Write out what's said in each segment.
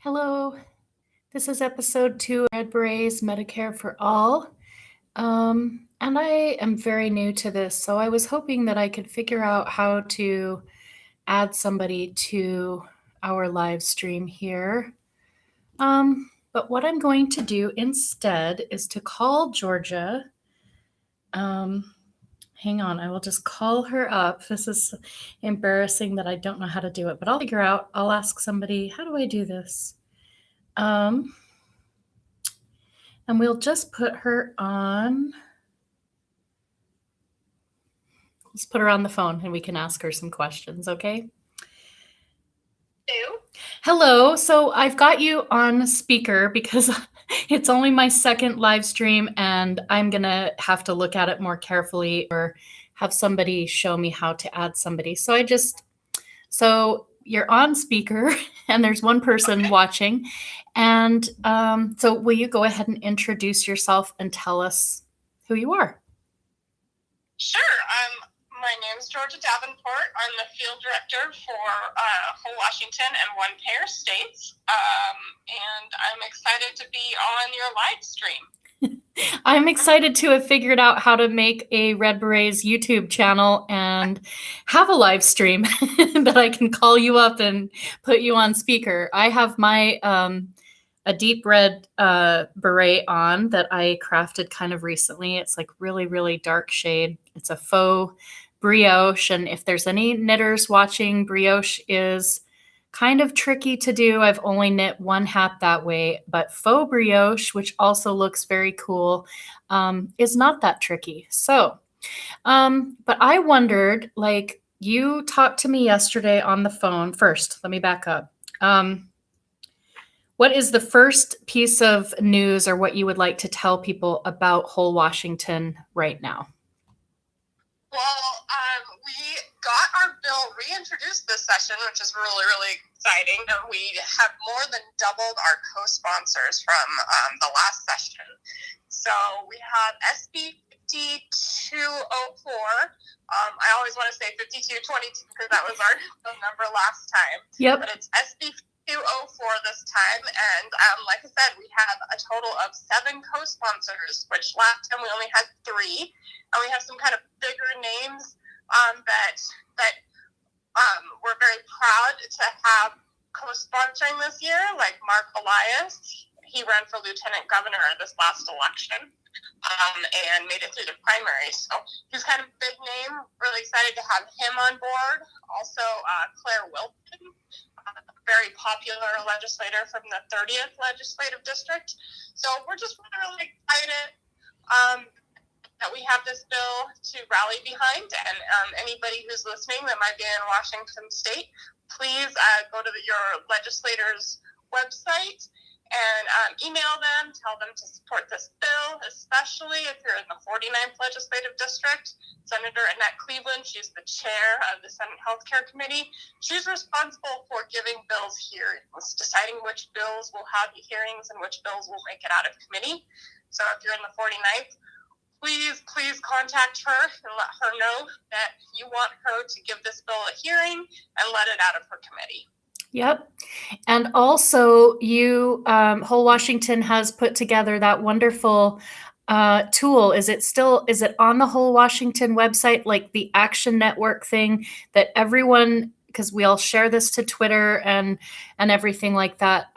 Hello, this is episode 2 of Berets Medicare for All. And I am very new to this, so I was hoping that I could figure out how to add somebody to our live stream here. But what I'm going to do instead is to call Georgia. Hang on, I will just call her up. This is embarrassing that I don't know how to do it, but I'll figure out. I'll ask somebody, how do I do this? And we'll just put her on. Let's put her on the phone and we can ask her some questions, okay? Hello. So I've got you on speaker because it's only my second live stream and I'm going to have to look at it more carefully or have somebody show me how to add somebody. So you're on speaker and there's one person watching. And so will you go ahead and introduce yourself and tell us who you are? Sure. My name is Georgia Davenport. I'm the field director for whole Washington and one pair states. And I'm excited to be on your live stream. I'm excited to have figured out how to make a Red Berets YouTube channel and have a live stream that I can call you up and put you on speaker. I have my a deep red beret on that I crafted kind of recently. It's like really, really dark shade. It's a faux brioche. And if there's any knitters watching, brioche is kind of tricky to do. I've only knit one hat that way, but faux brioche, which also looks very cool, is not that tricky. So, but I wondered, like, you talked to me yesterday on the phone. First, let me back up. What is the first piece of news or what you would like to tell people about whole Washington right now? Well, we got our bill reintroduced this session, which is really, really exciting. We have more than doubled our co-sponsors from the last session. So we have SB 5204. I always want to say 5222 because that was our number last time. Yep. But it's SB 204 this time, and like I said, we have a total of 7 co-sponsors, which last time we only had 3, and we have some kind of bigger names that we're very proud to have co-sponsoring this year, like Mark Elias. He ran for lieutenant governor this last election and made it through the primary, so he's kind of a big name. Really excited to have him on board. Also, Claire Wilton, very popular legislator from the 30th legislative district. So we're just really excited that we have this bill to rally behind. And anybody who's listening that might be in Washington State, please go to your legislator's website and email them, tell them to support this bill, especially if you're in the 49th legislative district. Senator Annette Cleveland, she's the chair of the Senate Healthcare Committee. She's responsible for giving bills hearings, deciding which bills will have hearings and which bills will make it out of committee. So if you're in the 49th, please contact her and let her know that you want her to give this bill a hearing and let it out of her committee. Yep. And also you, Whole Washington has put together that wonderful tool. Is it on the Whole Washington website, like the Action Network thing that everyone, because we all share this to Twitter and everything like that,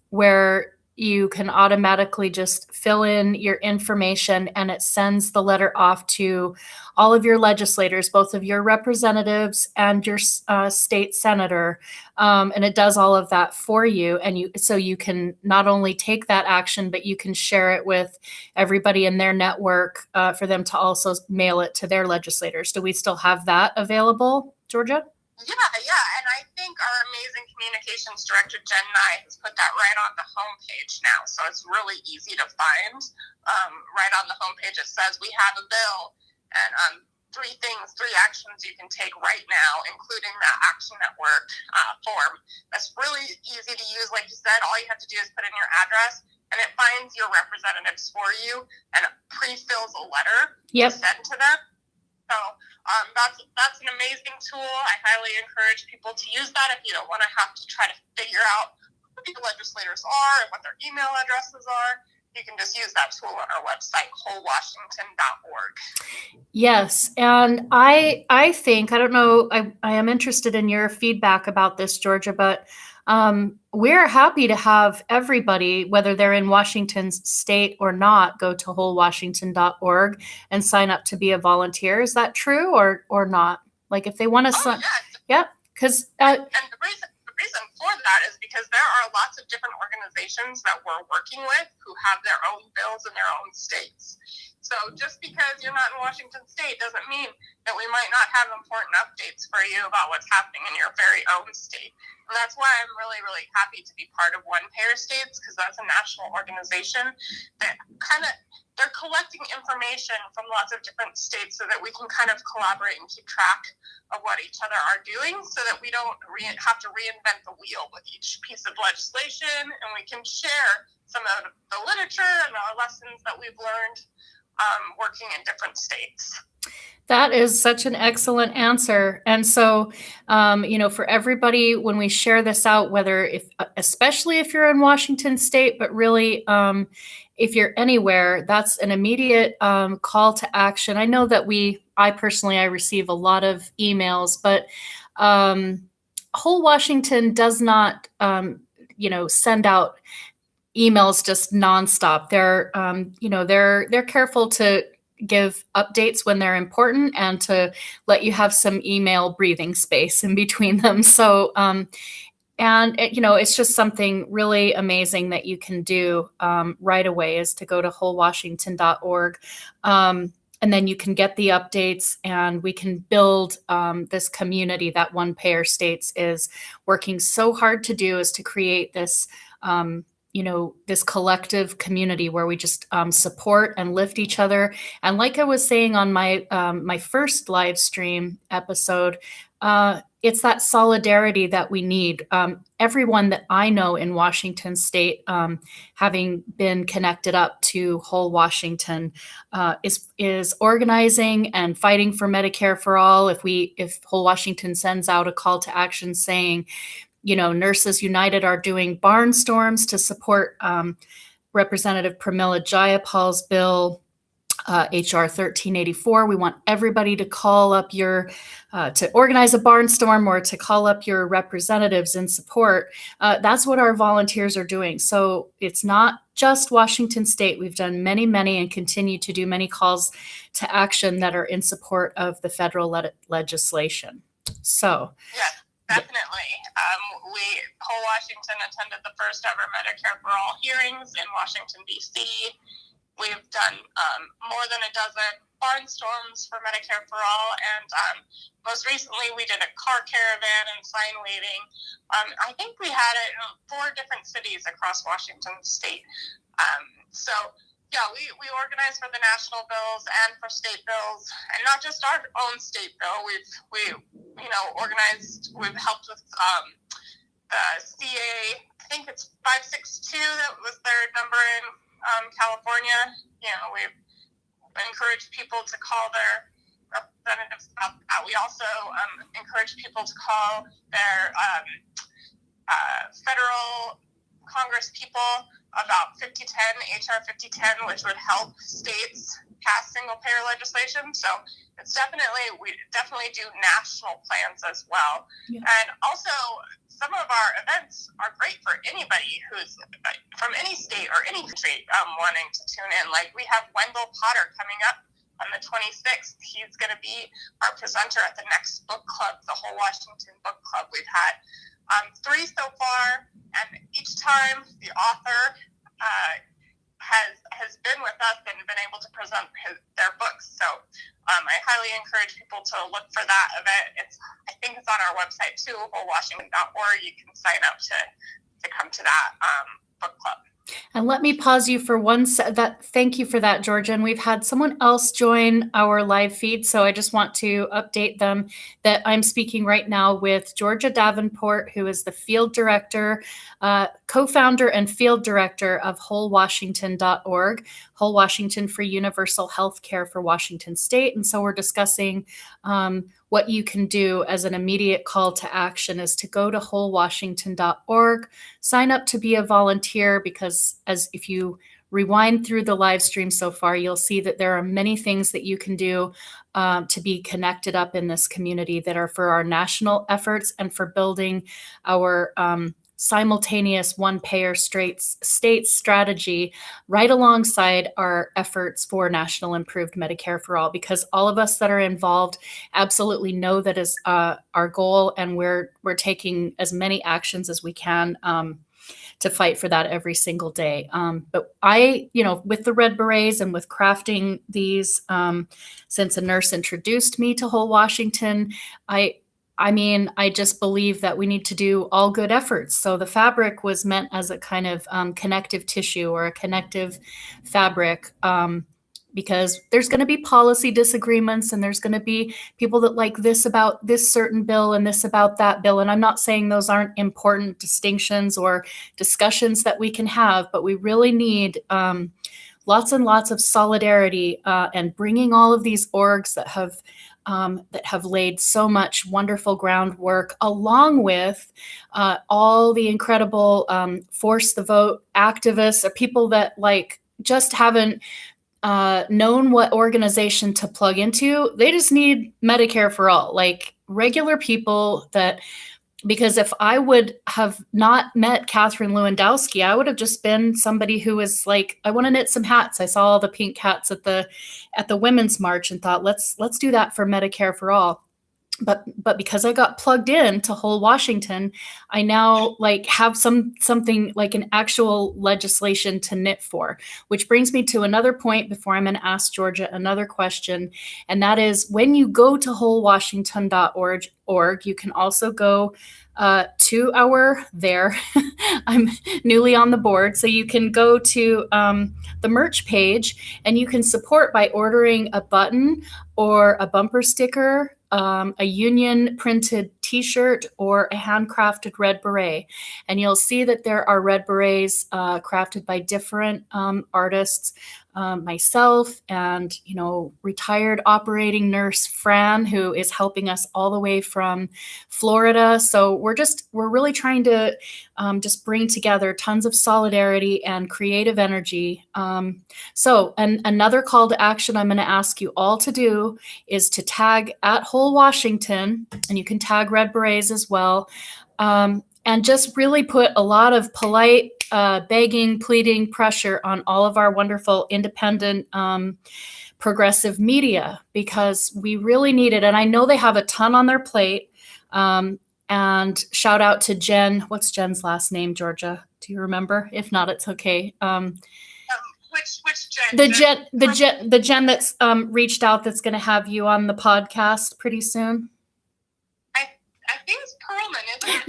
where you can automatically just fill in your information and it sends the letter off to all of your legislators, both of your representatives and your state senator. And it does all of that for you. And so you can not only take that action, but you can share it with everybody in their network for them to also mail it to their legislators. Do we still have that available, Georgia? Yeah, and I think our amazing communications director, Jen Nye, has put that right on the homepage now, so it's really easy to find. Right on the homepage, it says we have a bill, and 3 actions you can take right now, including the Action Network form. That's really easy to use. Like you said, all you have to do is put in your address, and it finds your representatives for you, and it pre-fills a letter to send to them. So that's an amazing tool. I highly encourage people to use that if you don't want to have to try to figure out the legislators are and what their email addresses are, you can just use that tool on our website, wholewashington.org. Yes, and I think, I don't know, I am interested in your feedback about this, Georgia, but we're happy to have everybody, whether they're in Washington state or not, go to wholewashington.org and sign up to be a volunteer. Is that true or not? Like if they want to sign, yeah, because and the reason for that is because there are lots of different organizations that we're working with who have their own bills in their own states. So just because you're not in Washington state doesn't mean that we might not have important updates for you about what's happening in your very own state. And that's why I'm really, really happy to be part of One Payer States, because that's a national organization that they're collecting information from lots of different states so that we can kind of collaborate and keep track of what each other are doing, so that we don't have to reinvent the wheel with each piece of legislation, and we can share some of the literature and our lessons that we've learned working in different states. That is such an excellent answer. And so, for everybody, when we share this out, especially if you're in Washington state, but really, if you're anywhere, that's an immediate call to action. I know that I personally receive a lot of emails, but Whole Washington does not, send out emails just nonstop. They're careful to give updates when they're important and to let you have some email breathing space in between them. So, it's just something really amazing that you can do right away, is to go to wholewashington.org. And then you can get the updates, and we can build this community that One Payer States is working so hard to do, is to create this this collective community where we just support and lift each other. And like I was saying on my first live stream episode, it's that solidarity that we need. Everyone that I know in Washington state, having been connected up to Whole Washington, is organizing and fighting for Medicare for All. If Whole Washington sends out a call to action saying, Nurses United are doing barnstorms to support Representative Pramila Jayapal's bill, HR 1384. We want everybody to call up to organize a barnstorm or to call up your representatives in support. That's what our volunteers are doing. So it's not just Washington state. We've done many, many, and continue to do many calls to action that are in support of the federal legislation. So. Yes. Definitely. Whole Washington attended the first ever Medicare for All hearings in Washington, D.C. We've done more than a dozen barnstorms for Medicare for All, and most recently we did a car caravan and sign waving. I think we had it in 4 different cities across Washington state. We organize for the national bills and for state bills, and not just our own state bill. We've helped with the CA, I think it's 562, that was their number in California. We've encouraged people to call their representatives about that. We also encourage people to call their federal Congress people about 5010, HR 5010, which would help states pass single-payer legislation. So we definitely do national plans as well. Yeah. And also, some of our events are great for anybody who's from any state or any country wanting to tune in. Like, we have Wendell Potter coming up on the 26th. He's going to be our presenter at the next book club, the Whole Washington Book Club. We've had 3 so far, and each time the author has been with us and been able to present their books. So I highly encourage people to look for that event. I think it's on our website too, wholewashington.org. You can sign up to come to that book club. And let me pause you for thank you for that, Georgia. And we've had someone else join our live feed. So I just want to update them that I'm speaking right now with Georgia Davenport, who is the field director, co-founder and field director of wholewashington.org, Whole Washington for Universal Health Care for Washington State. And so we're discussing what you can do as an immediate call to action is to go to wholewashington.org, sign up to be a volunteer, because as if you rewind through the live stream so far, you'll see that there are many things that you can do to be connected up in this community that are for our national efforts and for building our simultaneous one-payer state strategy right alongside our efforts for national improved Medicare for all, because all of us that are involved absolutely know that is our goal, and we're taking as many actions as we can to fight for that every single day. But I, with the Red Berets and with crafting these, since a nurse introduced me to Whole Washington, I just believe that we need to do all good efforts. So the fabric was meant as a kind of connective tissue or a connective fabric, because there's going to be policy disagreements, and there's going to be people that like this about this certain bill and this about that bill. And I'm not saying those aren't important distinctions or discussions that we can have, but we really need lots and lots of solidarity and bringing all of these orgs that have laid so much wonderful groundwork, along with all the incredible force the vote activists or people that just haven't known what organization to plug into. They just need Medicare for all, like regular people that, because if I would have not met Catherine Lewandowski, I would have just been somebody who was like, I want to knit some hats. I saw all the pink hats at the Women's March and thought, let's do that for Medicare for all. But because I got plugged in to Whole Washington, I now have something like an actual legislation to knit for, which brings me to another point before I'm going to ask Georgia another question. And that is, when you go to wholewashington.org, you can also go to I'm newly on the board, so you can go to the merch page, and you can support by ordering a button or a bumper sticker, a union printed t-shirt, or a handcrafted red beret. And you'll see that there are red berets crafted by different artists, myself and retired operating nurse Fran, who is helping us all the way from Florida. So we're really trying to just bring together tons of solidarity and creative energy. So another call to action I'm going to ask you all to do is to tag at Whole Washington, and you can tag Red Berets as well, and just really put a lot of polite begging, pleading pressure on all of our wonderful independent progressive media, because we really need it. And I know they have a ton on their plate. And shout out to Jen. What's Jen's last name, Georgia? Do you remember? If not, it's okay. Which Jen? The Jen that's reached out, that's going to have you on the podcast pretty soon. I think it's Perlman, isn't it?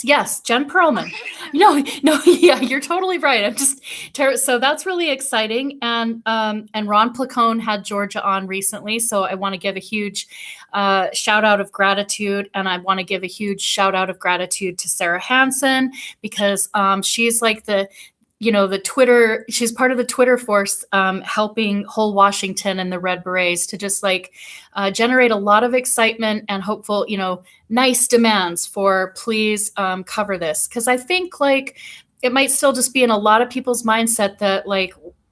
Yes, Jen Perlman. No, yeah, you're totally right. I'm just so that's really exciting. And Ron Placone had Georgia on recently, so I want to give a huge shout out of gratitude, and I want to give a huge shout out of gratitude to Sarah Hansen, because she's like the Twitter, she's part of the Twitter force, helping Whole Washington and the Red Berets to just generate a lot of excitement and hopeful, nice demands for please cover this. Because I think it might still just be in a lot of people's mindset that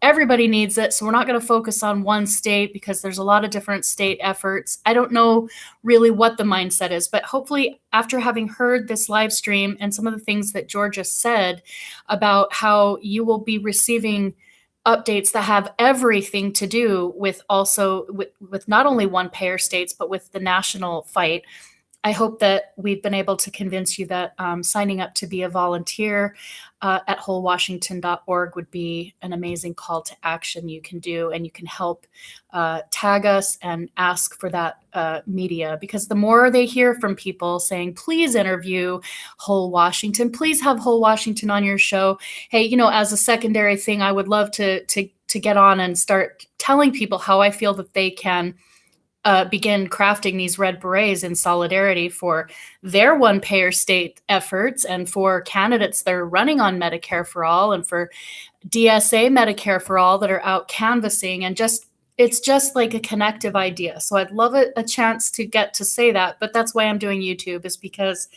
everybody needs it. So we're not going to focus on one state, because there's a lot of different state efforts. I don't know really what the mindset is, but hopefully after having heard this live stream and some of the things that Georgia said about how you will be receiving updates that have everything to do with also with not only one payer states, but with the national fight, I hope that we've been able to convince you that signing up to be a volunteer at wholewashington.org would be an amazing call to action you can do, and you can help tag us and ask for that media, because the more they hear from people saying, please interview Whole Washington, please have Whole Washington on your show. Hey, as a secondary thing, I would love to get on and start telling people how I feel that they can begin crafting these red berets in solidarity for their one payer state efforts, and for candidates that are running on Medicare for all, and for DSA Medicare for all that are out canvassing, and just it's just like a connective idea. So I'd love a chance to get to say that, but that's why I'm doing YouTube, is because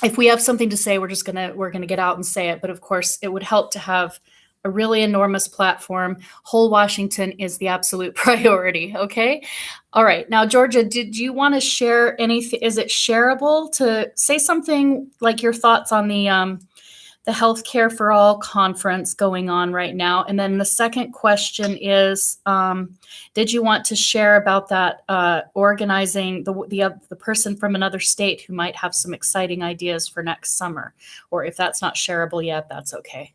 if we have something to say, we're gonna get out and say it. But of course, it would help to have a really enormous platform. Whole Washington is the absolute priority. Okay. All right. Now, Georgia, did you want to share anything? Is it shareable to say something like your thoughts on the Healthcare for All conference going on right now? And then the second question is, did you want to share about that organizing the person from another state who might have some exciting ideas for next summer? Or if that's not shareable yet, that's okay.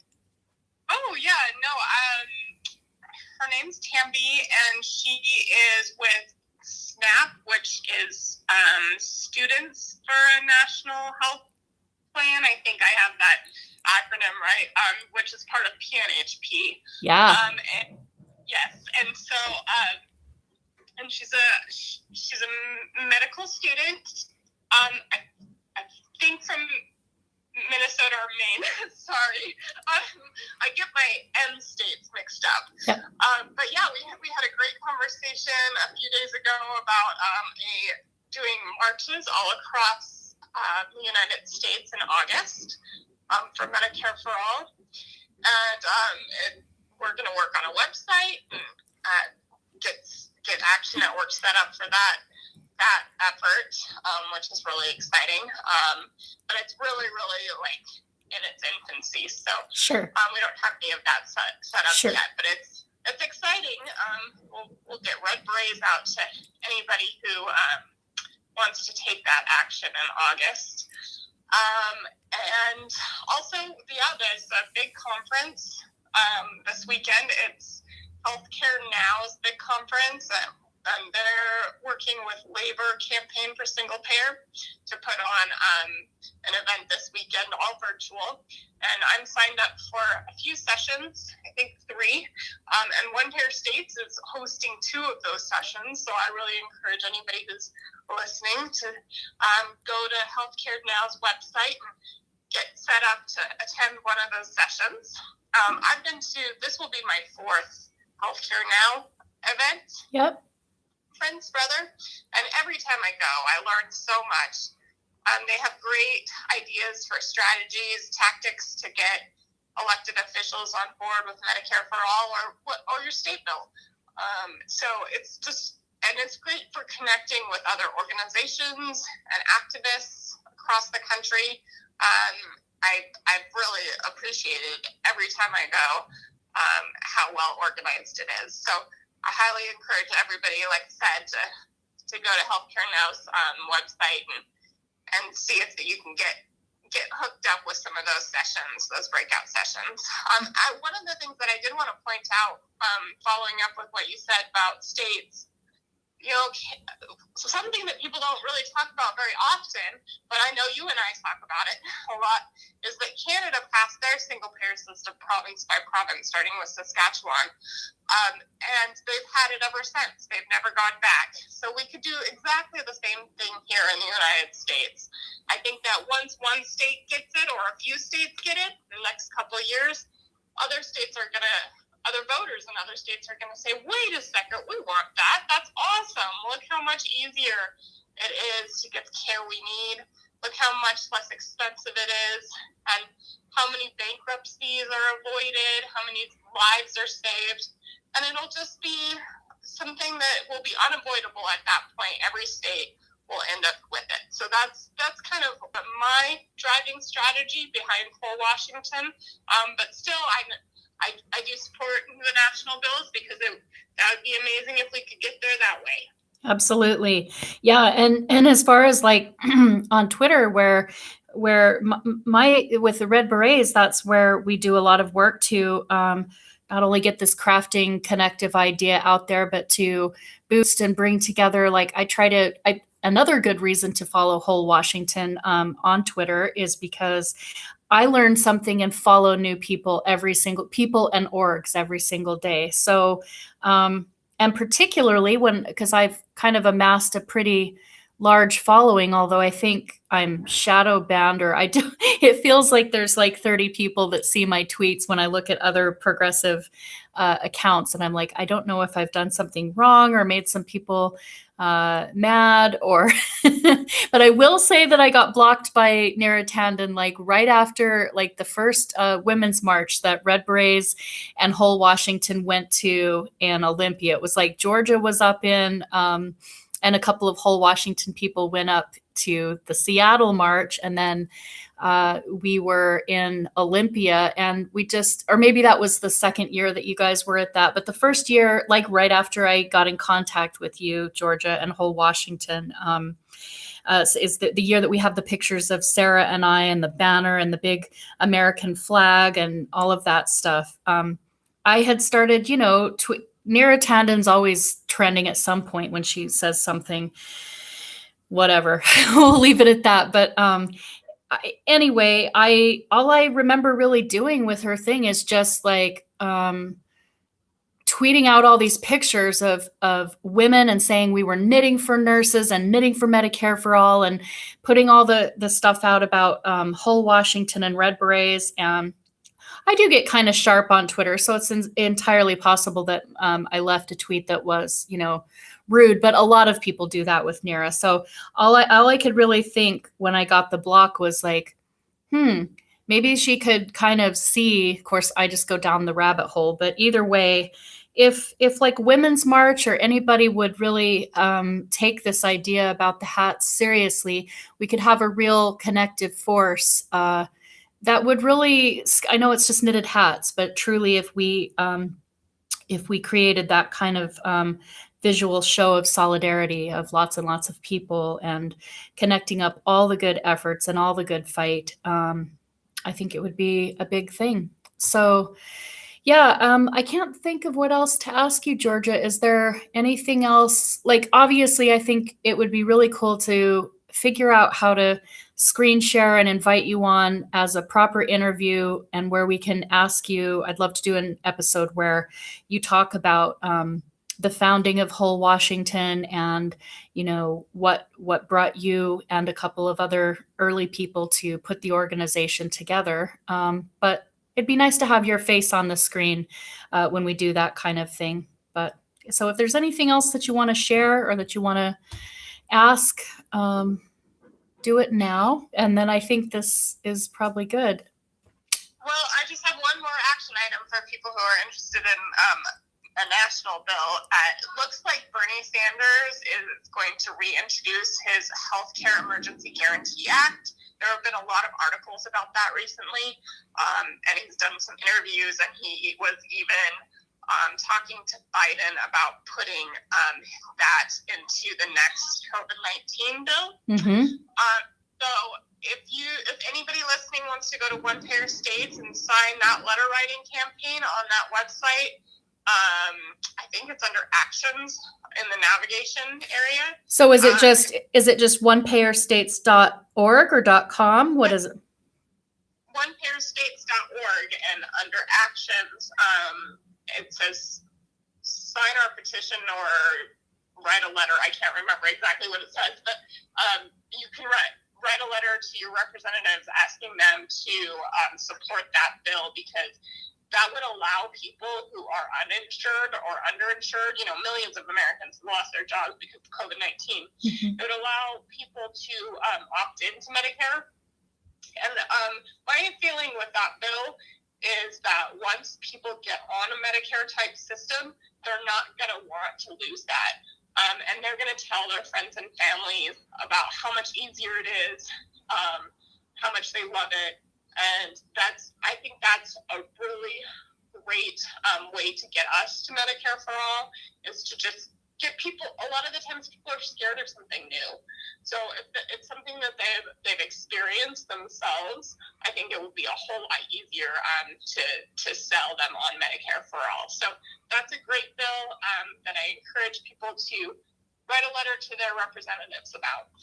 Oh, yeah, no, her name's Tambi, and she is with SNAP, which is Students for a National Health Plan. I think I have that acronym right, which is part of PNHP. Yeah. And yes, and so and she's a medical student. I think from Minnesota or Maine. Sorry, I get my M states mixed up. Yep. But yeah, we had a great conversation a few days ago about doing marches all across the United States in August for Medicare for All, and we're going to work on a website and get Action Network set up for that effort, which is really exciting. But it's really like in its infancy, so sure. We don't have any of that set up sure. yet. But it's exciting. We'll get Red Berets out to anybody who wants to take that action in August. And also, there's a big conference this weekend. It's Healthcare Now's big conference. They're working with Labor Campaign for Single Payer to put on an event this weekend, all virtual. And I'm signed up for a few sessions, I think 3. And One Pair States is hosting 2 of those sessions. So I really encourage anybody who's listening to go to Healthcare Now's website and get set up to attend one of those sessions. I've been to, this will be my 4th Healthcare Now event. Yep. Friends, brother, and every time I go, I learn so much. They have great ideas for strategies, tactics to get elected officials on board with Medicare for All or your state bill. So it's great for connecting with other organizations and activists across the country. I've really appreciated every time I go how well organized it is. So I highly encourage everybody, like I said, to go to Healthcare Now's website and see if you can get hooked up with some of those sessions, those breakout sessions. One of the things that I did want to point out, following up with what you said about states, something that people don't really talk about very often, but I know you and I talk about it a lot, is that Canada passed their single-payer system province by province, starting with Saskatchewan, and they've had it ever since. They've never gone back. So we could do exactly the same thing here in the United States. I think that once one state gets it, or a few states get it, in the next couple of years, other voters in other states are going to say, wait a second, we want that. That's awesome. Look how much easier it is to get the care we need. Look how much less expensive it is, and how many bankruptcies are avoided, how many lives are saved. And it'll just be something that will be unavoidable at that point. Every state will end up with it. So that's kind of my driving strategy behind Whole Washington. But still, I do support the national bills because that would be amazing if we could get there that way. Absolutely. Yeah. And as far as like on Twitter, where with the Red Berets, that's where we do a lot of work to not only get this crafting connective idea out there, but to boost and bring together, like another good reason to follow Whole Washington on Twitter is because I learn something and follow new people and orgs every single day. So, and particularly because I've kind of amassed a pretty large following, although I think I'm shadow banned, or I do. It feels like there's like 30 people that see my tweets when I look at other progressive accounts, and I'm like, I don't know if I've done something wrong or made some people mad, or but I will say that I got blocked by Nara Tandon like right after like the first women's march that Red Berets and Whole Washington went to in Olympia. It was like Georgia was up in and a couple of Whole Washington people went up to the Seattle march, and then we were in Olympia, and we just, or maybe that was the second year that you guys were at that, but the first year, like right after I got in contact with you, Georgia and Whole Washington, is the year that we have the pictures of Sarah and I and the banner and the big American flag and all of that stuff. I had started, Nira Tandon's always trending at some point when she says something, whatever. We'll leave it at that. But anyway, all I remember really doing with her thing is just like tweeting out all these pictures of women and saying we were knitting for nurses and knitting for Medicare for all, and putting all the stuff out about Whole Washington and Red Berets. And I do get kind of sharp on Twitter, so it's entirely possible that I left a tweet that was, rude, but a lot of people do that with Nira. So all I could really think when I got the block was like, maybe she could kind of see, of course, I just go down the rabbit hole, but either way, if like Women's March or anybody would really take this idea about the hats seriously, we could have a real connective force that would really, I know it's just knitted hats, but truly if we created that kind of visual show of solidarity of lots and lots of people and connecting up all the good efforts and all the good fight, I think it would be a big thing. So yeah, I can't think of what else to ask you, Georgia. Is there anything else? Like, obviously, I think it would be really cool to figure out how to screen share and invite you on as a proper interview, and where we can ask you. I'd love to do an episode where you talk about the founding of Whole Washington and, what brought you and a couple of other early people to put the organization together. But it'd be nice to have your face on the screen when we do that kind of thing. But so if there's anything else that you want to share or that you want to ask, do it now. And then I think this is probably good. Well, I just have one more action item for people who are interested in a national bill. It looks like Bernie Sanders is going to reintroduce his Healthcare Emergency Guarantee Act. There have been a lot of articles about that recently, and he's done some interviews, and he was even talking to Biden about putting that into the next COVID-19 bill. Mm-hmm. So if anybody listening wants to go to One Payer States and sign that letter writing campaign on that website, I think it's under actions in the navigation area. So is it just onepayerstates.org or .com? What is it? onepayerstates.org, and under actions, it says sign our petition or write a letter. I can't remember exactly what it says, but you can write a letter to your representatives asking them to support that bill, because that would allow people who are uninsured or underinsured, millions of Americans lost their jobs because of COVID-19. Mm-hmm. It would allow people to opt into Medicare. And my feeling with that bill is that once people get on a Medicare type system, they're not going to want to lose that. And they're going to tell their friends and families about how much easier it is, how much they love it. And I think that's a really great way to get us to Medicare for all, is to just get people. A lot of the times people are scared of something new. So if it's something that they've experienced themselves, I think it will be a whole lot easier to sell them on Medicare for all. So that's a great bill that I encourage people to write a letter to their representatives about.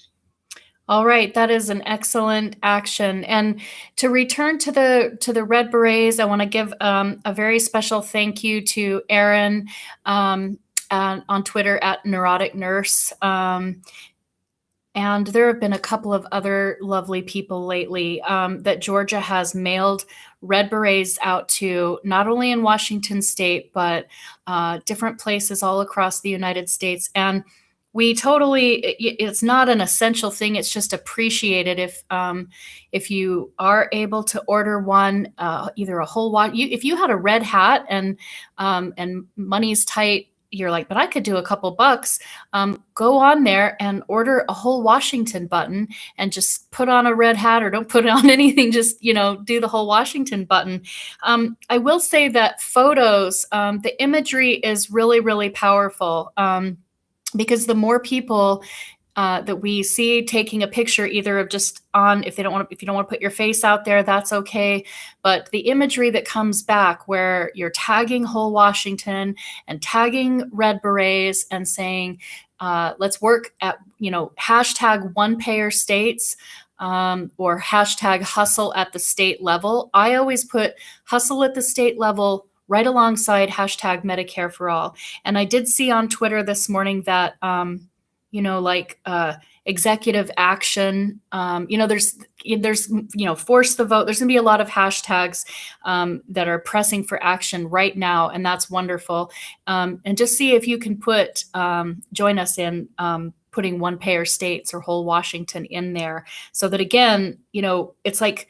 All right, that is an excellent action. And to return to the Red Berets, I want to give a very special thank you to Erin on Twitter at Neurotic Nurse. And there have been a couple of other lovely people lately that Georgia has mailed red berets out to, not only in Washington state, but different places all across the United States. And we totally, it's not an essential thing. It's just appreciated if you are able to order one, either a whole watch. If you had a red hat and money's tight, you're like, but I could do a couple bucks. Go on there and order a whole Washington button and just put on a red hat, or don't put on anything, just, do the whole Washington button. I will say that photos, the imagery is really, really powerful, because the more people that we see taking a picture, either of just on, if you don't want to put your face out there, that's okay. But the imagery that comes back, where you're tagging whole Washington and tagging red berets and saying, let's work at, hashtag one payer states, or hashtag hustle at the state level. I always put hustle at the state level right alongside hashtag Medicare for all. And I did see on Twitter this morning that, executive action, there's force the vote. There's going to be a lot of hashtags that are pressing for action right now, and that's wonderful. And just see if you can join us in putting one payer states or whole Washington in there, so that, again, it's like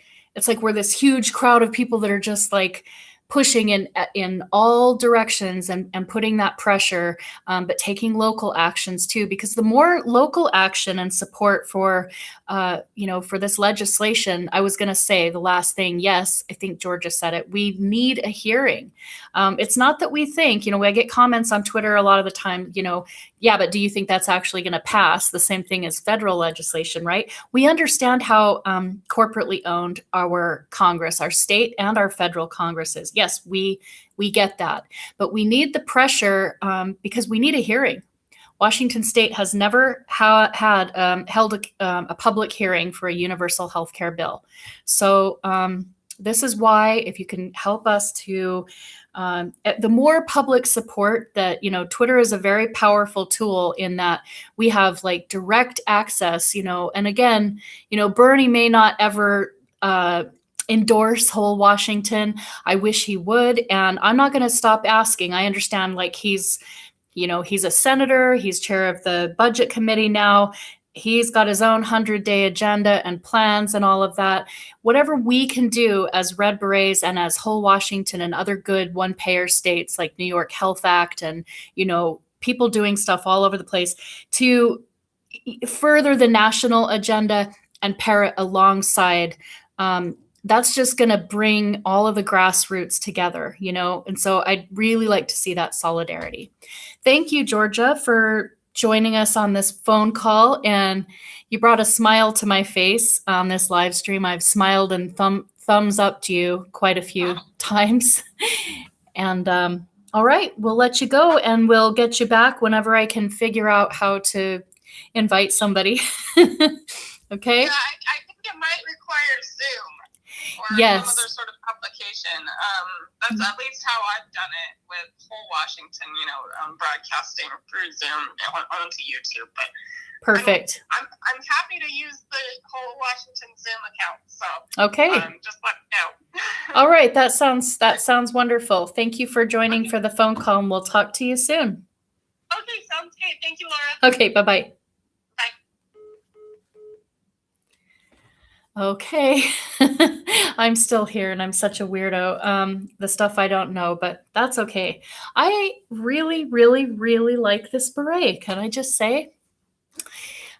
we're this huge crowd of people that are just like pushing in all directions and putting that pressure, but taking local actions too, because the more local action and support for this legislation. I was going to say the last thing. Yes, I think Georgia said it. We need a hearing. It's not that we think, I get comments on Twitter a lot of the time, yeah, but do you think that's actually going to pass? The same thing as federal legislation, right? We understand how corporately owned our Congress, our state and our federal Congress is. Yes, we get that, but we need the pressure, because we need a hearing. Washington state has never held a public hearing for a universal health care bill. So this is why, if you can help us to, the more public support that, Twitter is a very powerful tool in that we have like direct access, and again, Bernie may not ever endorse whole Washington. I wish he would. And I'm not going to stop asking. I understand, like, he's a senator, he's chair of the budget committee now. He's got his own 100-day agenda and plans and all of that. Whatever we can do as Red Berets and as whole Washington and other good one-payer states like New York Health Act and, people doing stuff all over the place to further the national agenda and pair it alongside, that's just going to bring all of the grassroots together, and so I'd really like to see that solidarity. Thank you, Georgia, for joining us on this phone call, and you brought a smile to my face on this live stream. I've smiled and thumbs up to you quite a few times. And all right, we'll let you go, and we'll get you back whenever I can figure out how to invite somebody. Okay? Yeah, I think it might require Zoom or yes. some other sort of application. That's at least how I've done it with whole Washington, broadcasting through Zoom onto YouTube. But perfect. I'm happy to use the whole Washington Zoom account. So okay, just let me know. All right, that sounds wonderful. Thank you for joining for the phone call, and we'll talk to you soon. Okay, sounds great. Thank you, Laura. Okay, bye-bye. Bye. Okay. I'm still here and I'm such a weirdo. The stuff I don't know, but that's okay. I really, really, really like this beret. Can I just say?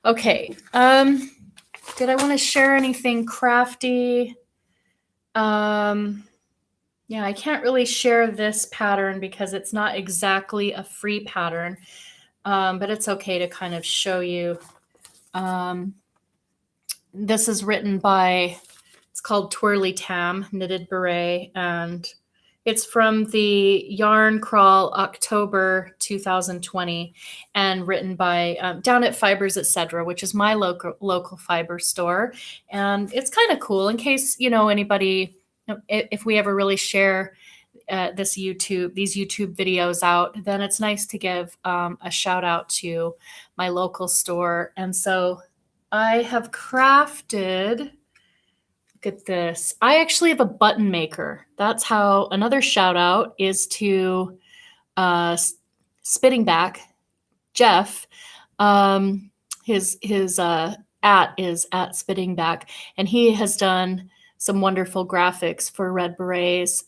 Okay. Did I want to share anything crafty? Yeah, I can't really share this pattern because it's not exactly a free pattern. But it's okay to kind of show you. This is written by, it's called Twirly Tam Knitted Beret, and it's from the Yarn Crawl October 2020, and written by down at Fibers Etc., which is my local fiber store. And it's kind of cool in case anybody, if we ever really share these YouTube videos out, then it's nice to give a shout out to my local store. And so I have crafted, look at this. I actually have a button maker. That's how, another shout out is to uh, Spitting Back, Jeff. His at is at Spitting Back, and he has done some wonderful graphics for Red Berets.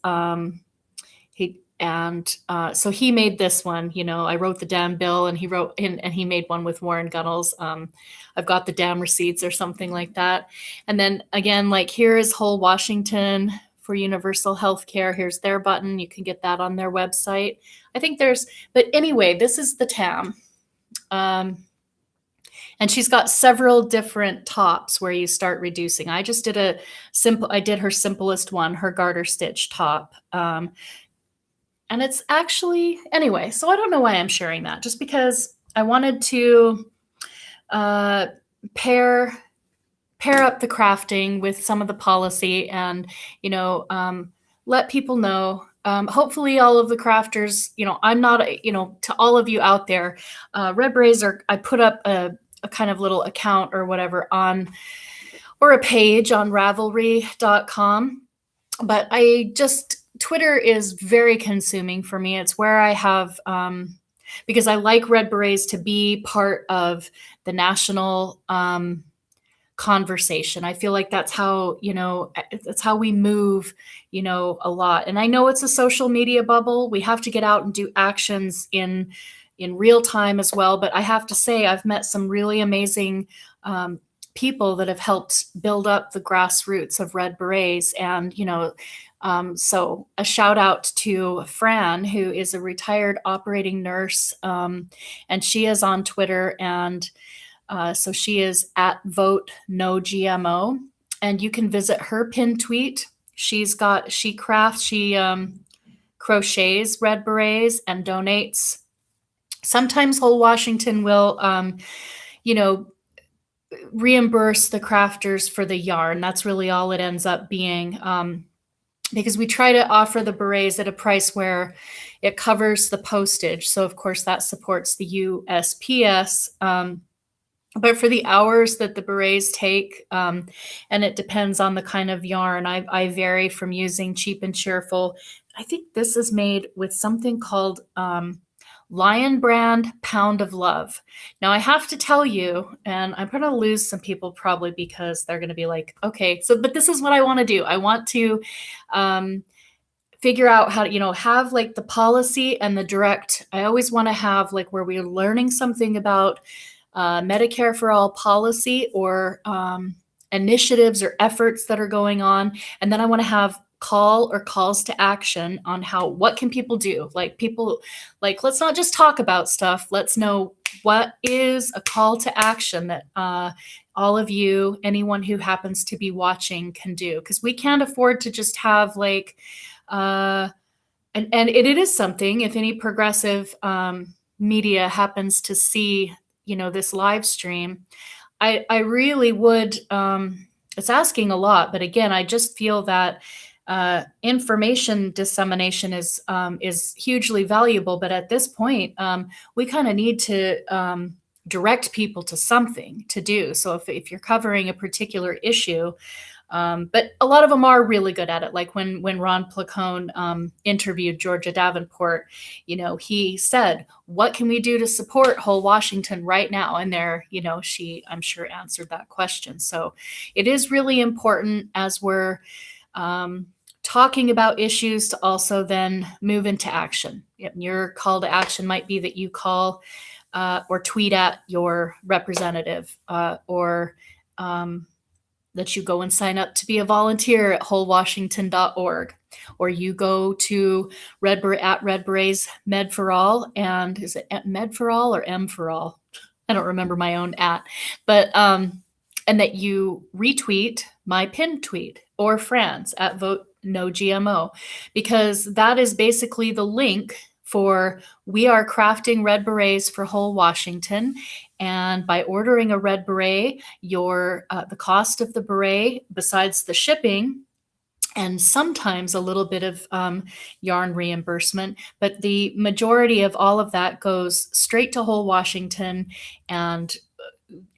So he made this one. I wrote the damn bill, and he made one with Warren Gunnels. I've got the damn receipts or something like that. And then again, like, here is Whole Washington for universal health care. Here's their button. You can get that on their website. I think but anyway, this is the TAM. And she's got several different tops where you start reducing. I just did I did her simplest one, her garter stitch top. And it's actually, anyway, so I don't know why I'm sharing that, just because I wanted to pair up the crafting with some of the policy, and let people know. Hopefully all of the crafters, I'm not, to all of you out there, Red Berets I put up a kind of little account or whatever or a page on Ravelry.com, but Twitter is very consuming for me. It's where I have, because I like Red Berets to be part of the national conversation. I feel like that's how we move, a lot. And I know it's a social media bubble. We have to get out and do actions in real time as well. But I have to say, I've met some really amazing people that have helped build up the grassroots of Red Berets. And, so a shout out to Fran, who is a retired operating nurse. And she is on Twitter, and so she is at Vote No GMO, and you can visit her pinned tweet. She crochets Red Berets and donates. Sometimes Whole Washington will, reimburse the crafters for the yarn. That's really all it ends up being, because we try to offer the berets at a price where it covers the postage. So of course that supports the USPS. But for the hours that the berets take, and it depends on the kind of yarn, I vary from using Cheap and Cheerful. I think this is made with something called Lion Brand Pound of Love. Now I have to tell you, and I'm going to lose some people probably because they're going to be like, okay, but this is what I want to do. I want to figure out how to, have like the policy and the direct. I always want to have like where we're learning something about Medicare for All policy or initiatives or efforts that are going on. And then I want to have calls to action on what can people do? Let's not just talk about stuff. Let's know what is a call to action that all of you, anyone who happens to be watching, can do. Because we can't afford to just have and it is something, if any progressive media happens to see this live stream, I really would, it's asking a lot, but again, I just feel that information dissemination is hugely valuable. But at this point, we kind of need to direct people to something to do. So if you're covering a particular issue, but a lot of them are really good at it. Like when Ron Placone interviewed Georgia Davenport, he said, what can we do to support Whole Washington right now? And she, I'm sure, answered that question. So it is really important, as we're talking about issues, to also then move into action. Your call to action might be that you call or tweet at your representative, or that you go and sign up to be a volunteer at wholewashington.org, or you go to Red Berets Med for All, and is it Med for All or M for All? I don't remember my own at, but and that you retweet my pinned tweet or Fran's at Vote No GMO, because that is basically the link for we are crafting Red Berets for Whole Washington. And by ordering a red beret, the cost of the beret, besides the shipping and sometimes a little bit of yarn reimbursement, but the majority of all of that goes straight to Whole Washington. And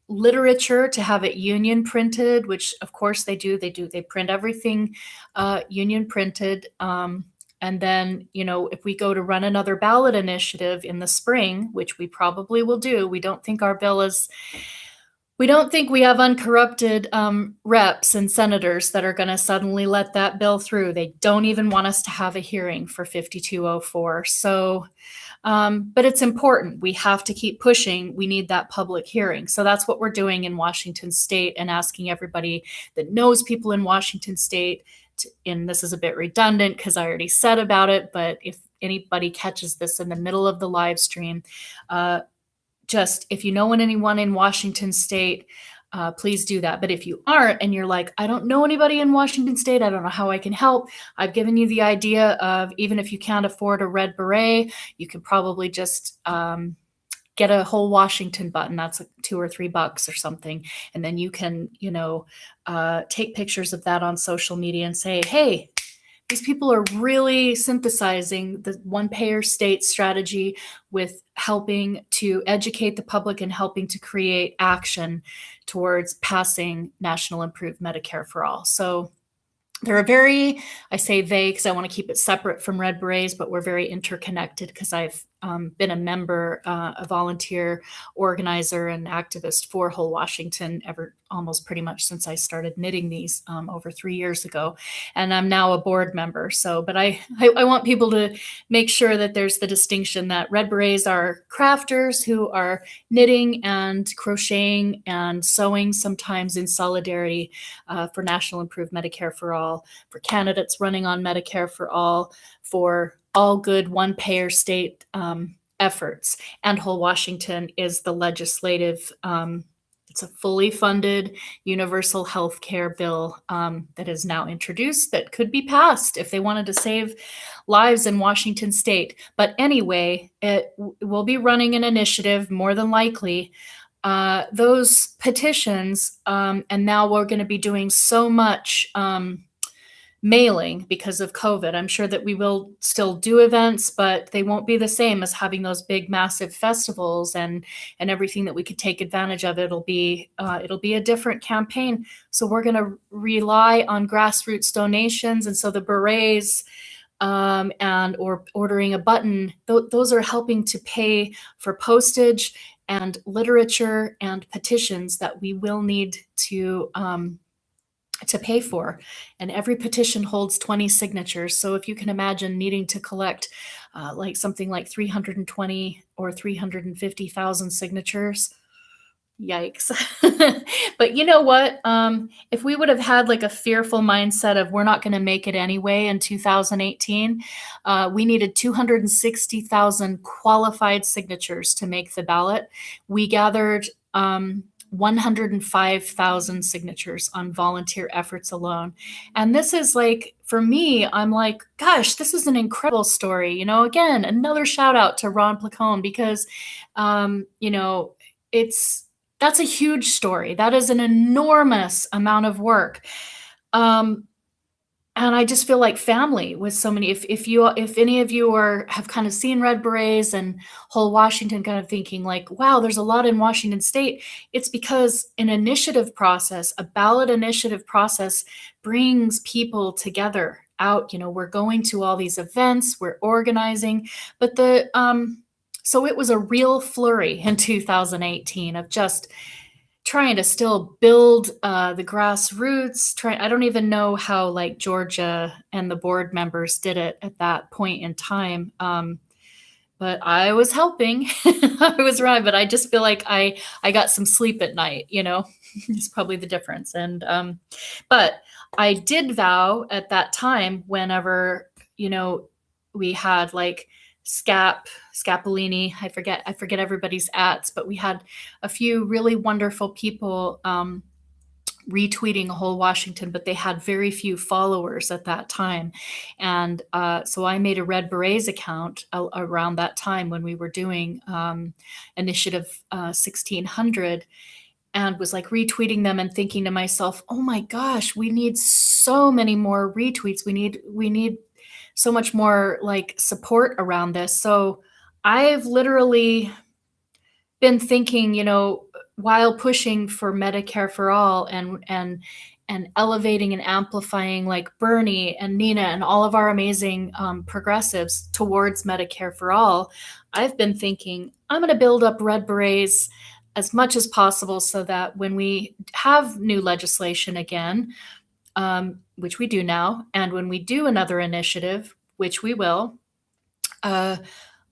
literature, to have it union printed, which of course they do. They print everything union printed. And then, if we go to run another ballot initiative in the spring, which we probably will do, we don't think we have uncorrupted reps and senators that are going to suddenly let that bill through. They don't even want us to have a hearing for 5204. So, but it's important. We have to keep pushing. We need that public hearing. So that's what we're doing in Washington State, and asking everybody that knows people in Washington State. And this is a bit redundant because I already said about it, but if anybody catches this in the middle of the live stream, just if you know anyone in Washington State, please do that. But if you aren't and you're like, I don't know anybody in Washington State, I don't know how I can help, I've given you the idea of, even if you can't afford a red beret, you can probably just get a whole Washington button. That's like $2 or $3 or something. And then you can, take pictures of that on social media and say, hey, these people are really synthesizing the one payer state strategy with helping to educate the public and helping to create action towards passing National Improved Medicare for All. So they're I say they because I want to keep it separate from Red Berets, but we're very interconnected because I've been a member, a volunteer organizer and activist for Whole Washington almost pretty much since I started knitting these over 3 years ago. And I'm now a board member. So, but I want people to make sure that there's the distinction that Red Berets are crafters who are knitting and crocheting and sewing, sometimes in solidarity for National Improved Medicare for All, for candidates running on Medicare for All, for all good one payer state efforts. And Whole Washington is the legislative, it's a fully funded universal health care bill that is now introduced that could be passed if they wanted to save lives in Washington State. But anyway, it will be running an initiative, more than likely. Those petitions, and now we're going to be doing so much mailing because of COVID. I'm sure that we will still do events, but they won't be the same as having those big, massive festivals and everything that we could take advantage of. It'll be a different campaign. So we're going to rely on grassroots donations, and so the berets or ordering a button, those are helping to pay for postage and literature and petitions that we will need to pay for. And every petition holds 20 signatures. So if you can imagine needing to collect something like 320 or 350,000 signatures, yikes. But you know what? If we would have had like a fearful mindset of we're not going to make it anyway in 2018, we needed 260,000 qualified signatures to make the ballot. We gathered 105,000 signatures on volunteer efforts alone. And this is like, for me, I'm like, gosh, this is an incredible story. Again, another shout out to Ron Placone, because, that's a huge story. That is an enormous amount of work. And I just feel like family with so many. If any of you have kind of seen Red Berets and Whole Washington, kind of thinking like, wow, there's a lot in Washington State. It's because an initiative process, a ballot initiative process, brings people together out. We're going to all these events, we're organizing, but so it was a real flurry in 2018 of just trying to still build the grassroots. I don't even know how like Georgia and the board members did it at that point in time. But I was helping. I was right, but I just feel like I got some sleep at night, It's probably the difference. And but I did vow at that time, whenever, we had like Scapolini, I forget everybody's ats, but we had a few really wonderful people retweeting Whole Washington, but they had very few followers at that time. And so I made a Red Berets account around that time when we were doing Initiative 1600, and was like retweeting them and thinking to myself, oh my gosh, we need so many more retweets. We need so much more like support around this. So I've literally been thinking, while pushing for Medicare for all and elevating and amplifying like Bernie and Nina and all of our amazing progressives towards Medicare for all, I've been thinking I'm going to build up Red Berets as much as possible so that when we have new legislation again, which we do now, and when we do another initiative, which we will,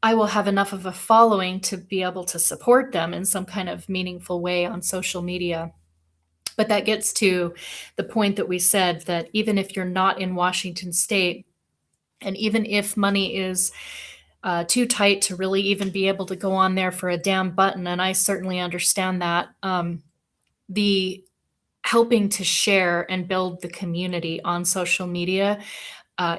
I will have enough of a following to be able to support them in some kind of meaningful way on social media. But that gets to the point that we said, that even if you're not in Washington state, and even if money is too tight to really even be able to go on there for a damn button, and I certainly understand that, the helping to share and build the community on social media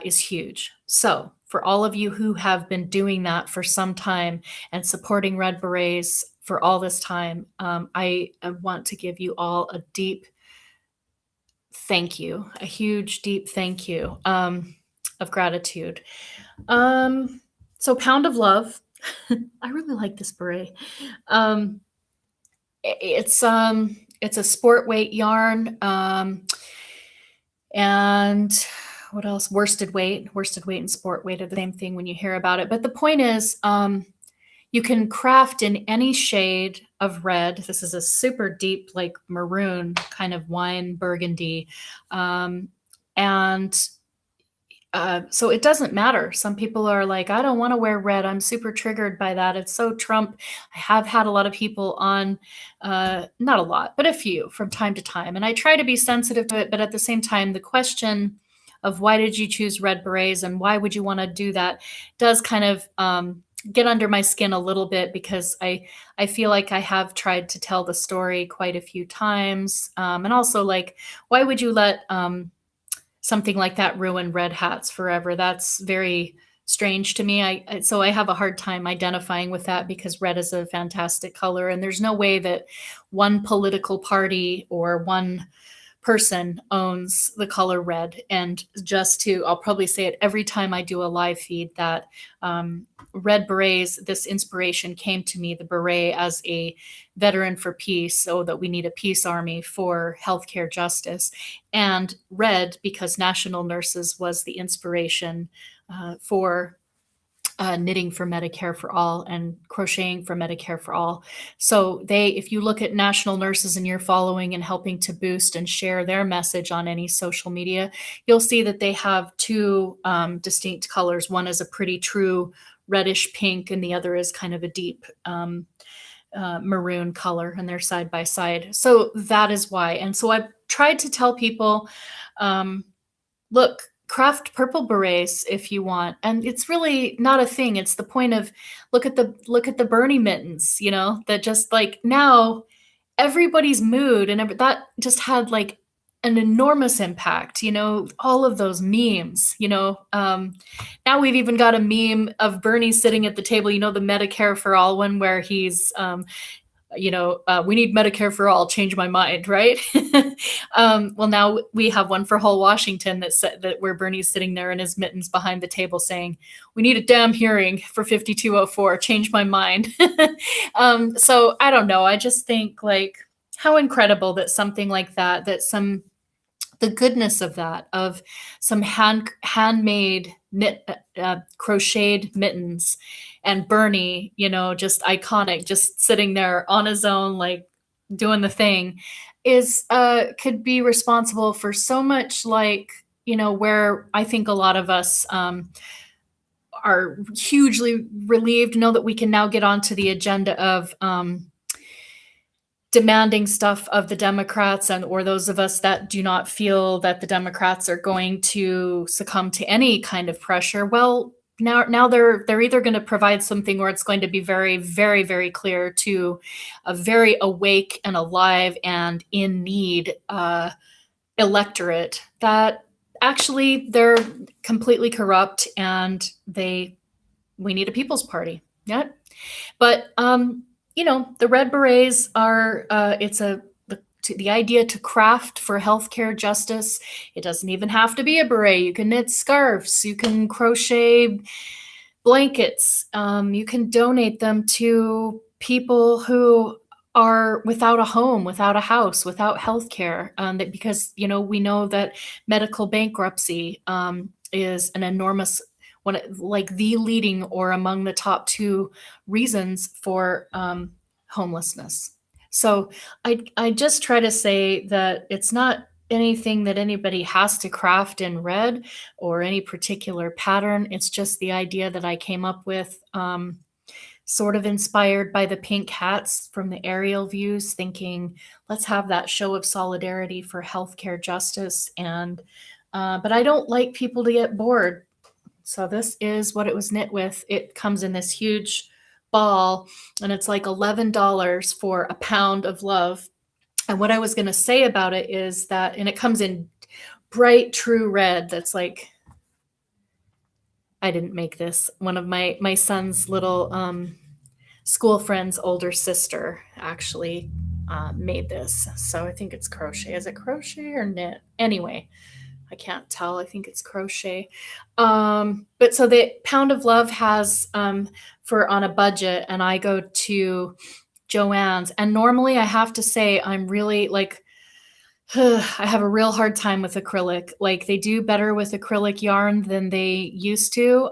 is huge. So for all of you who have been doing that for some time and supporting Red Berets for all this time, I want to give you all a deep thank you, a huge, deep thank you of gratitude. So Pound of Love, I really like this beret. It's a sport weight yarn, and what else? Worsted weight and sport weight are the same thing when you hear about it. But the point is, you can craft in any shade of red. This is a super deep, like maroon kind of wine burgundy. And so it doesn't matter. Some people are like, I don't want to wear red. I'm super triggered by that. It's so Trump. I have had a lot of people on, not a lot, but a few from time to time. And I try to be sensitive to it. But at the same time, the question of why did you choose Red Berets and why would you want to do that does kind of get under my skin a little bit, because I feel like I have tried to tell the story quite a few times. And also, like, why would you let something like that ruin red hats forever? That's very strange to me. So I have a hard time identifying with that, because red is a fantastic color, and there's no way that one political party or one person owns the color red. And I'll probably say it every time I do a live feed, that Red Berets, this inspiration came to me, the beret, as a veteran for peace, so that we need a peace army for healthcare justice. And red, because National Nurses was the inspiration for knitting for Medicare for all and crocheting for Medicare for all. So if you look at National Nurses and you're following and helping to boost and share their message on any social media, you'll see that they have two distinct colors. One is a pretty true reddish pink, and the other is kind of a deep maroon color, and they're side by side. So that is why. And so I've tried to tell people, look, craft purple berets if you want. And it's really not a thing. It's the point of, look at the Bernie mittens, that just like now everybody's mood, and that just had like an enormous impact, all of those memes, now we've even got a meme of Bernie sitting at the table, the Medicare for all one, where he's, we need Medicare for all, change my mind, right? Well, now we have one for whole Washington that where Bernie's sitting there in his mittens behind the table saying, we need a damn hearing for 5204, change my mind. So I don't know. I just think, like, how incredible that something like that the goodness of that, of some handmade knit, crocheted mittens, and Bernie, just iconic, just sitting there on his own, like doing the thing, is could be responsible for so much, like, where I think a lot of us are hugely relieved, know that we can now get onto the agenda of demanding stuff of the Democrats, or those of us that do not feel that the Democrats are going to succumb to any kind of pressure. Well, now they're either going to provide something, or it's going to be very, very, very clear to a very awake and alive and in need electorate that actually they're completely corrupt, and we need a People's Party. Yeah. But the Red Berets are, the idea to craft for healthcare justice. It doesn't even have to be a beret. You can knit scarves, you can crochet blankets, you can donate them to people who are without a home, without a house, without healthcare, that because we know that medical bankruptcy is an enormous one, like the leading or among the top two reasons for homelessness. So I just try to say that it's not anything that anybody has to craft in red or any particular pattern. It's just the idea that I came up with, sort of inspired by the pink hats from the aerial views, thinking, let's have that show of solidarity for healthcare justice. And but I don't like people to get bored. So this is what it was knit with. It comes in this huge ball, and it's like $11 for a pound of love. And what I was going to say about it is that, and it comes in bright, true red. That's like, I didn't make this. One of my son's little school friend's older sister actually made this. So I think it's crochet. Is it crochet or knit? Anyway, I can't tell. I think it's crochet. But so the Pound of Love has for on a budget, and I go to Joann's. And normally I have to say I'm really like, I have a real hard time with acrylic. Like they do better with acrylic yarn than they used to.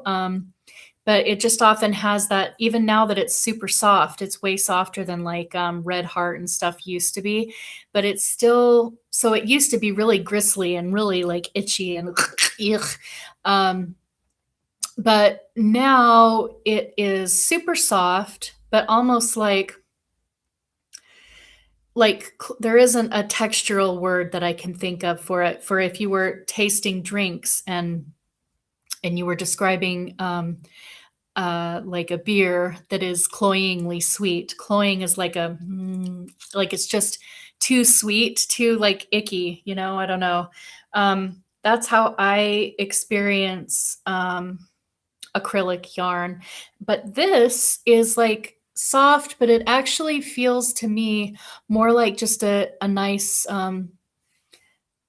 But it just often has that, even now that it's super soft, it's way softer than like Red Heart and stuff used to be. But it's still, so it used to be really gristly and really like itchy and but now it is super soft, but almost like there isn't a textural word that I can think of for it. For if you were tasting drinks and you were describing like a beer that is cloyingly sweet. Cloying is like like it's just too sweet, too like icky, I don't know. That's how I experience acrylic yarn. But this is like soft, but it actually feels to me more like just a nice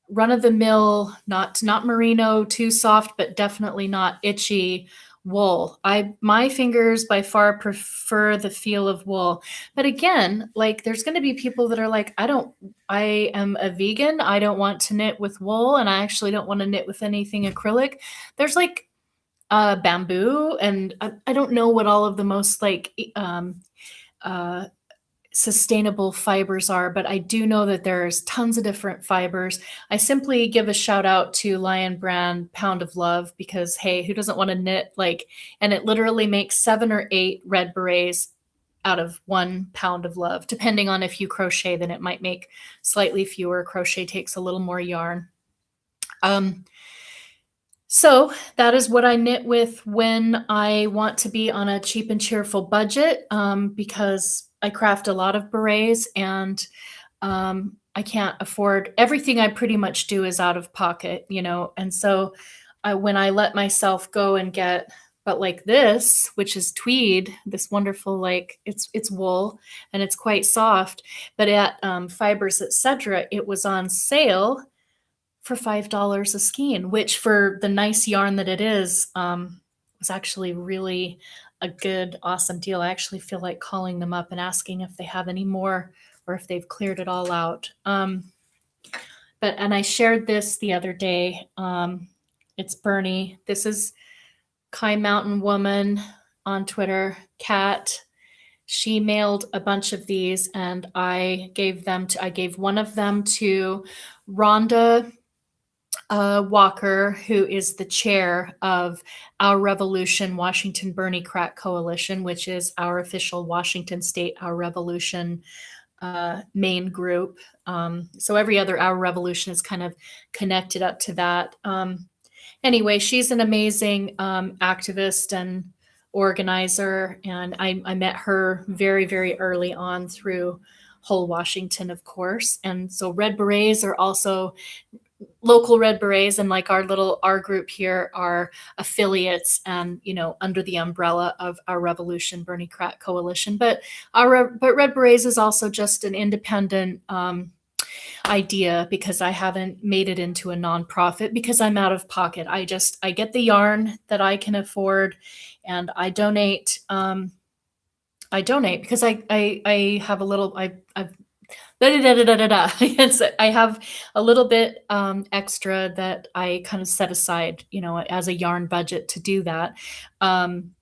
run-of-the-mill, not merino, too soft, but definitely not itchy wool. My fingers by far prefer the feel of wool. But again, like there's going to be people that are like, I am a vegan. I don't want to knit with wool, and I actually don't want to knit with anything acrylic. There's like bamboo, and I don't know what all of the most like sustainable fibers are, but I do know that there's tons of different fibers. I simply give a shout out to Lion Brand Pound of Love because, hey, who doesn't want to knit like, and it literally makes 7 or 8 red berets out of 1 pound of love. Depending on if you crochet, then it might make slightly fewer. Crochet takes a little more yarn. So that is what I knit with when I want to be on a cheap and cheerful budget, because I craft a lot of berets, and I can't afford everything. I pretty much do is out of pocket, and so when I let myself go and get, but like this, which is tweed, this wonderful, like it's wool and it's quite soft, but at Fibers Etc., it was on sale for $5 a skein, which for the nice yarn that it is, was actually really a good, awesome deal. I actually feel like calling them up and asking if they have any more or if they've cleared it all out. And I shared this the other day. It's Bernie. This is Kai Mountain Woman on Twitter, Kat. She mailed a bunch of these, and I gave one of them to Rhonda Walker, who is the chair of Our Revolution Washington Bernie Crack Coalition, which is our official Washington State Our Revolution main group. So every other Our Revolution is kind of connected up to that. Anyway, she's an amazing activist and organizer, and I met her very, very early on through Whole Washington, of course. And so Red Berets are also local Red Berets, and like our group here are affiliates and under the umbrella of Our Revolution Bernie Crack Coalition. But Red Berets is also just an independent idea, because I haven't made it into a nonprofit because I'm out of pocket. I get the yarn that I can afford, and I donate I donate because I have a little I've da da da da da da. I have a little bit extra that I kind of set aside, as a yarn budget to do that. Um,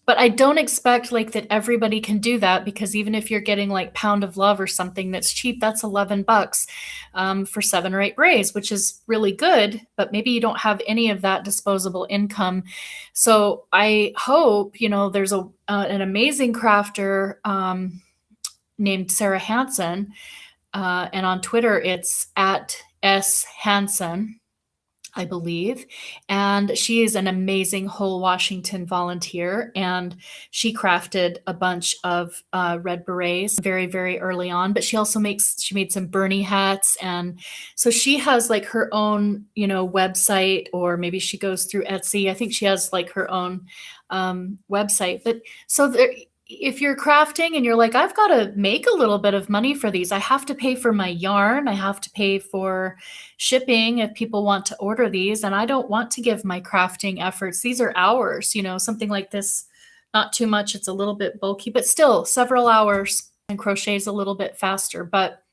but I don't expect like that everybody can do that, because even if you're getting like Pound of Love or something that's cheap, that's $11 for 7 or 8 braids, which is really good. But maybe you don't have any of that disposable income. So I hope, there's an amazing crafter named Sarah Hansen, and on Twitter it's at S Hansen, I believe. And she is an amazing whole Washington volunteer. And she crafted a bunch of red berets very, very early on. But she made some Bernie hats. And so she has like her own, website, or maybe she goes through Etsy. I think she has like her own website. But so there, if you're crafting and you're like, I've got to make a little bit of money for these, I have to pay for my yarn, I have to pay for shipping if people want to order these, and I don't want to give my crafting efforts, these are hours, something like this, not too much, it's a little bit bulky, but still several hours, and crochet is a little bit faster. But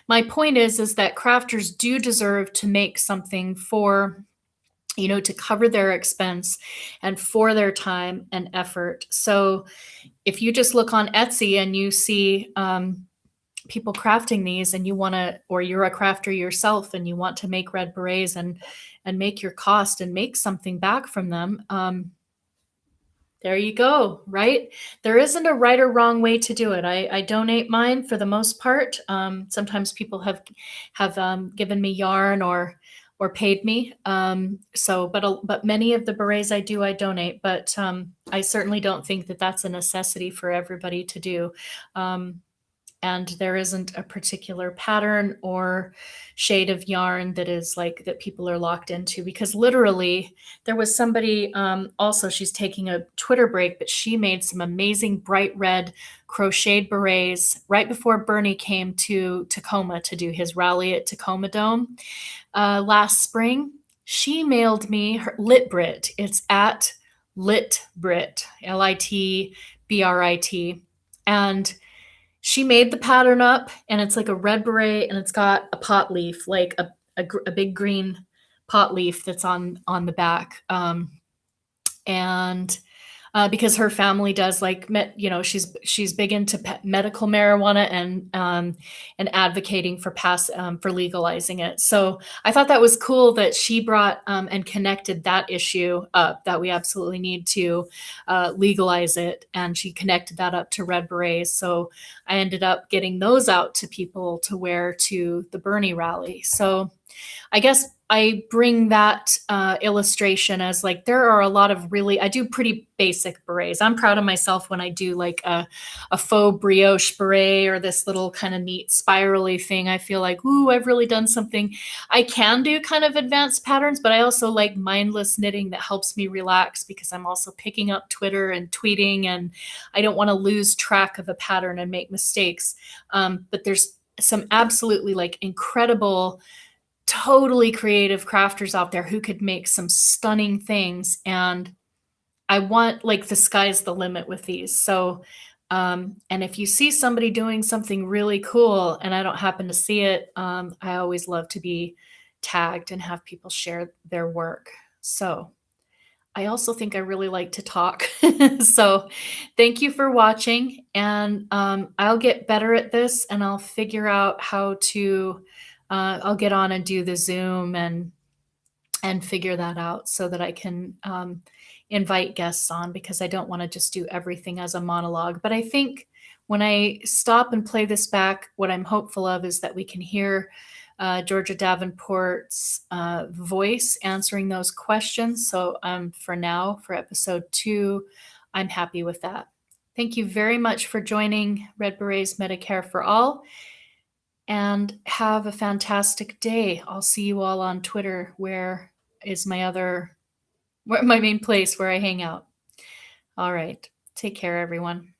my point is that crafters do deserve to make something for, to cover their expense and for their time and effort. So if you just look on Etsy and you see people crafting these, and you want to, or you're a crafter yourself and you want to make red berets and make your cost and make something back from them, there you go, right? There isn't a right or wrong way to do it. I donate mine for the most part. Sometimes people have given me yarn or paid me. But many of the berets I donate. But I certainly don't think that that's a necessity for everybody to do. And there isn't a particular pattern or shade of yarn that is like that people are locked into, because literally there was somebody also, she's taking a Twitter break, but she made some amazing bright red crocheted berets right before Bernie came to Tacoma to do his rally at Tacoma Dome last spring. She mailed me her Litbrit. It's at Litbrit, Litbrit. And she made the pattern up, and it's like a red beret, and it's got a pot leaf, like a big green pot leaf that's on the back. And because her family does like, she's big into medical marijuana and advocating for for legalizing it. So I thought that was cool that she brought and connected that issue up, that we absolutely need to legalize it, and she connected that up to red berets. So I ended up getting those out to people to wear to the Bernie rally. So I guess I bring that illustration as like, there are a lot of I do pretty basic berets. I'm proud of myself when I do like a faux brioche beret, or this little kind of neat spirally thing. I feel like, ooh, I've really done something. I can do kind of advanced patterns, but I also like mindless knitting that helps me relax, because I'm also picking up Twitter and tweeting, and I don't want to lose track of a pattern and make mistakes. But there's some absolutely like incredible, totally creative crafters out there who could make some stunning things, and I want, like, the sky's the limit with these. So and if you see somebody doing something really cool and I don't happen to see it, I always love to be tagged and have people share their work. So I also think I really like to talk. So thank you for watching, and I'll get better at this, and I'll figure out how to I'll get on and do the Zoom and figure that out so that I can invite guests on, because I don't want to just do everything as a monologue. But I think when I stop and play this back, what I'm hopeful of is that we can hear Georgia Davenport's voice answering those questions. So for now, for episode 2, I'm happy with that. Thank you very much for joining Red Berets Medicare for All, and have a fantastic day. I'll see you all on Twitter, where is my main place where I hang out. All right. Take care, everyone.